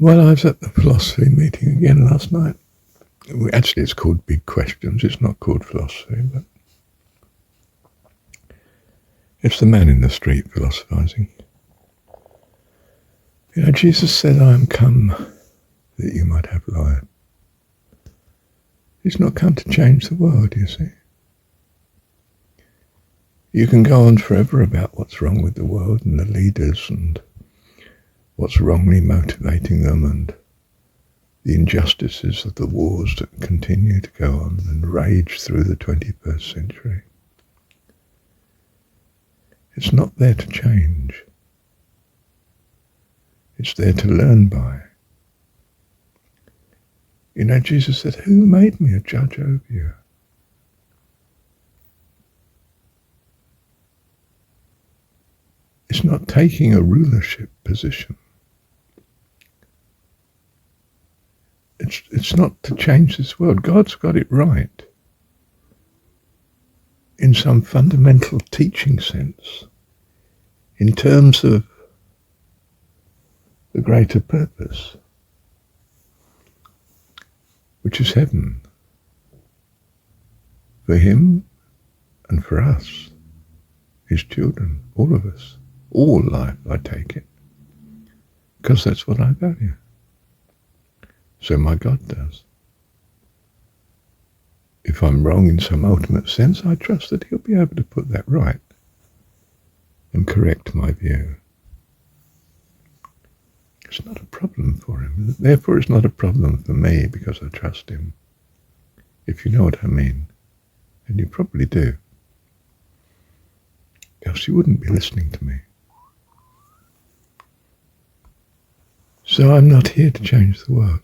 Well, I was at the philosophy meeting again last night. Actually, it's called Big Questions. It's not called philosophy, but it's the man in the street philosophizing. You know, Jesus said, I am come that you might have life. He's not come to change the world, you see. You can go on forever about what's wrong with the world and the leaders and what's wrongly motivating them and the injustices of the wars that continue to go on and rage through the 21st century. It's not there to change. It's there to learn by. You know, Jesus said, who made me a judge over you? It's not taking a rulership position. It's not to change this world. God's got it right in some fundamental teaching sense, in terms of the greater purpose, which is heaven, for him and for us, his children, all of us, all life, I take it, because that's what I value. So my God does. If I'm wrong in some ultimate sense, I trust that he'll be able to put that right and correct my view. It's not a problem for him. Therefore, it's not a problem for me because I trust him. If you know what I mean, and you probably do, else you wouldn't be listening to me. So I'm not here to change the world.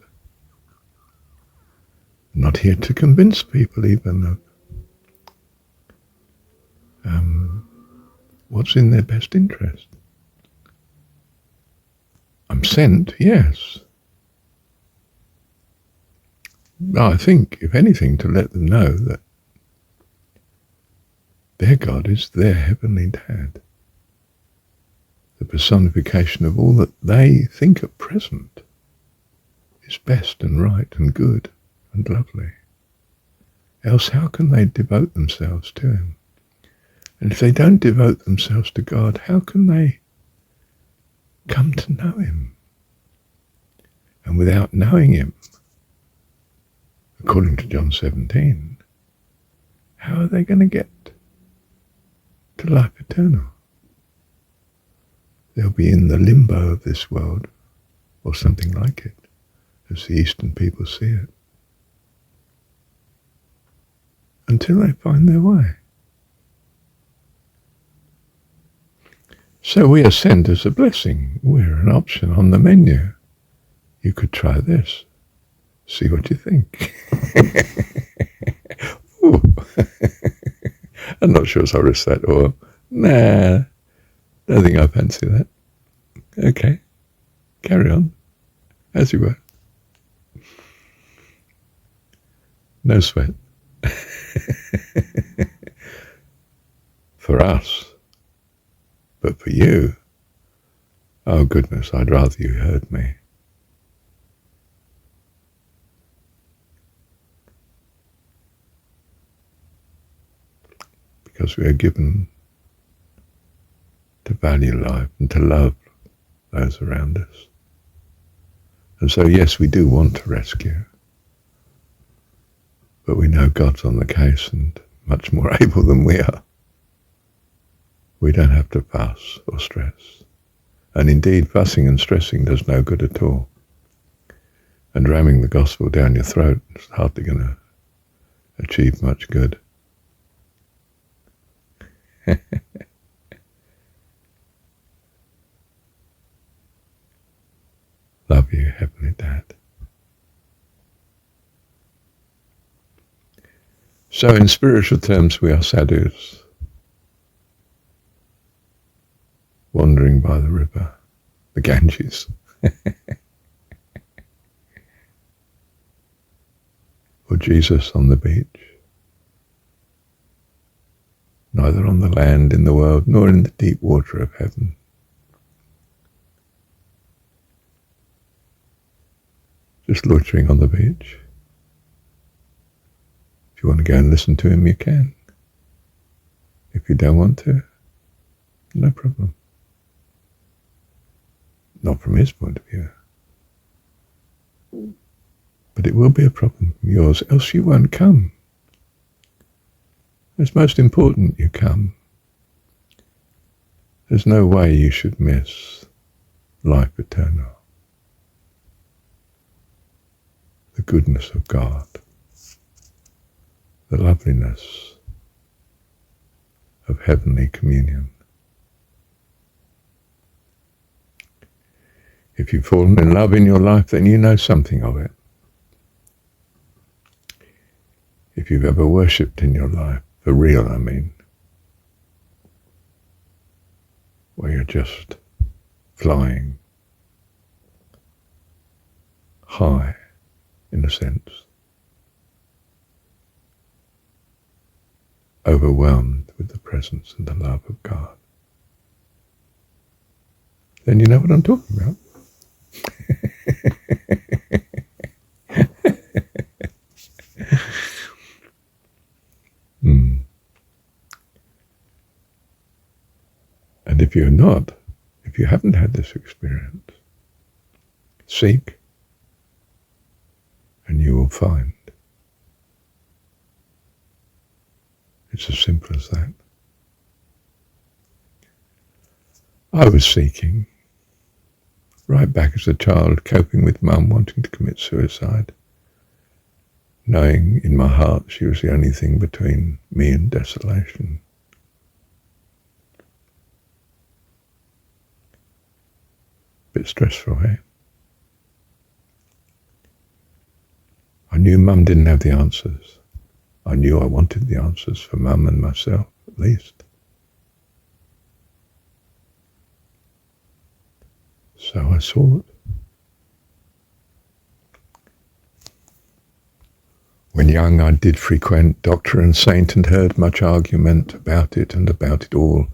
I'm not here to convince people even of what's in their best interest. I'm sent, yes. I think, if anything, to let them know that their God is their heavenly dad, the personification of all that they think at present is best and right and good and lovely. Else how can they devote themselves to him? And if they don't devote themselves to God, how can they come to know him? And without knowing him, according to jon17, how are they going to get to life eternal? They'll be in the limbo of this world, or something like it, as the Eastern people see it, until they find their way. So we are sent as a blessing. We're an option on the menu. You could try this. See what you think. Ooh. I'm not sure so I risk that, or nah, don't think I fancy that. Okay, carry on, as you were. No sweat. For us. But for you, oh goodness, I'd rather you heard me. Because we are given to value life and to love those around us. And so yes, we do want to rescue, but we know God's on the case and much more able than we are. We don't have to fuss or stress. And indeed, fussing and stressing does no good at all. And ramming the gospel down your throat is hardly going to achieve much good. Love you, Heavenly Dad. So in spiritual terms, we are sadhus, wandering by the river, the Ganges. Or Jesus on the beach, neither on the land in the world nor in the deep water of heaven. just loitering on the beach. If you want to go and listen to him, you can. If you don't want to, no problem. Not from his point of view. But it will be a problem from yours, else you won't come. It's most important you come. There's no way you should miss life eternal. The goodness of God. The loveliness of heavenly communion. If you've fallen in love in your life, then you know something of it. If you've ever worshipped in your life, for real I mean, where you're just flying high, in a sense, overwhelmed with the presence and the love of God, then you know what I'm talking about. And if you're not, if you haven't had this experience, seek and you will find. It's as simple as that. I was seeking, right back as a child, coping with Mum wanting to commit suicide, knowing in my heart she was the only thing between me and desolation. Bit stressful, eh? I knew Mum didn't have the answers. I knew I wanted the answers for Mum and myself, at least. So I sought. When young, I did frequent doctor and saint and heard much argument about it and about it all,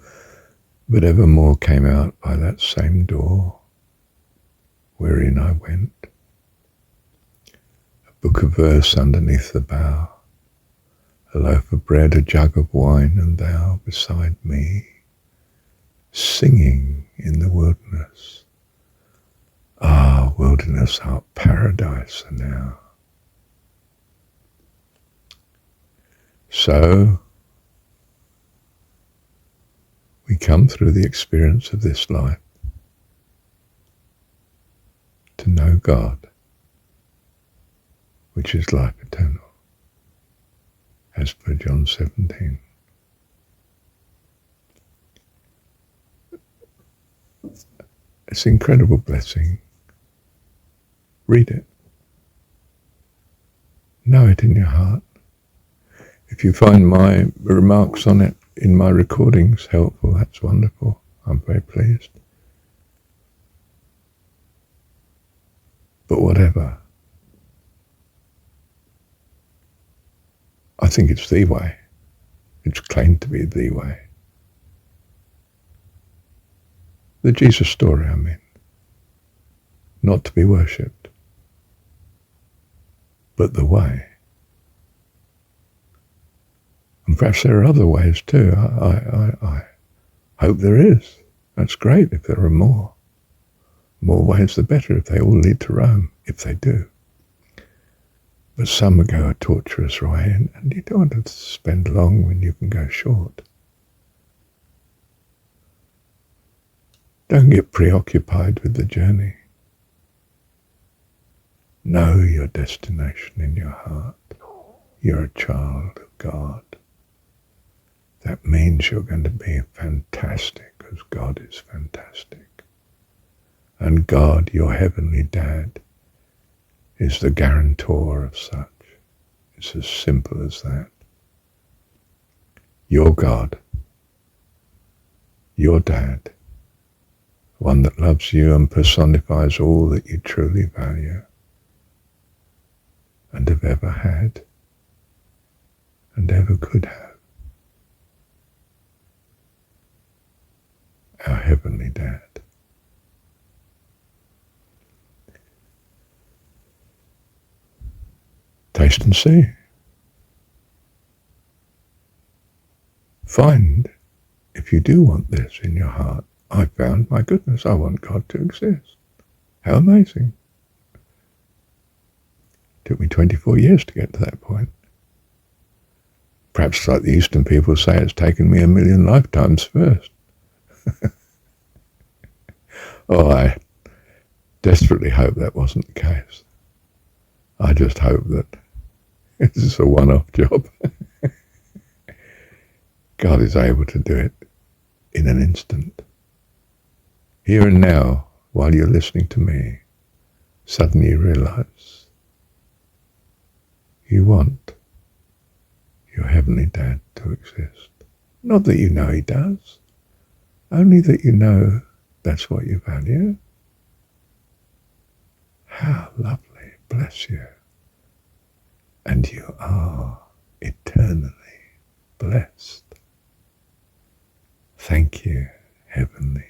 but evermore came out by that same door wherein I went. A book of verse underneath the bough, a loaf of bread, a jug of wine, and thou beside me, singing in the wilderness. Ah, wilderness, art paradise now. So, we come through the experience of this life to know God, which is life eternal, as per John 17. It's an incredible blessing. Read it. Know it in your heart. If you find my remarks on it in my recordings helpful, that's wonderful. I'm very pleased. But whatever, I think it's the way. It's claimed to be the way. The Jesus story, I mean. Not to be worshipped, but the way. And perhaps there are other ways too. I hope there is. That's great if there are more. More ways the better if they all lead to Rome, if they do. But some go a tortuous way, and you don't want to spend long when you can go short. Don't get preoccupied with the journey. Know your destination in your heart. You're a child of God. That means you're going to be fantastic, because God is fantastic. And God, your heavenly Dad, is the guarantor of such. It's as simple as that. Your God, your Dad, one that loves you and personifies all that you truly value and have ever had and ever could have. Our heavenly Dad. Taste and see. Find if you do want this in your heart. I found, my goodness, I want God to exist. How amazing. Took me 24 years to get to that point. Perhaps like the Eastern people say, it's taken me 1,000,000 lifetimes first. Oh, I desperately hope that wasn't the case. I just hope that this is a one-off job. God is able to do it in an instant. Here and now, while you're listening to me, suddenly you realize you want your Heavenly Dad to exist. Not that you know he does, only that you know that's what you value. How lovely. Bless you. And you are eternally blessed. Thank you, Heavenly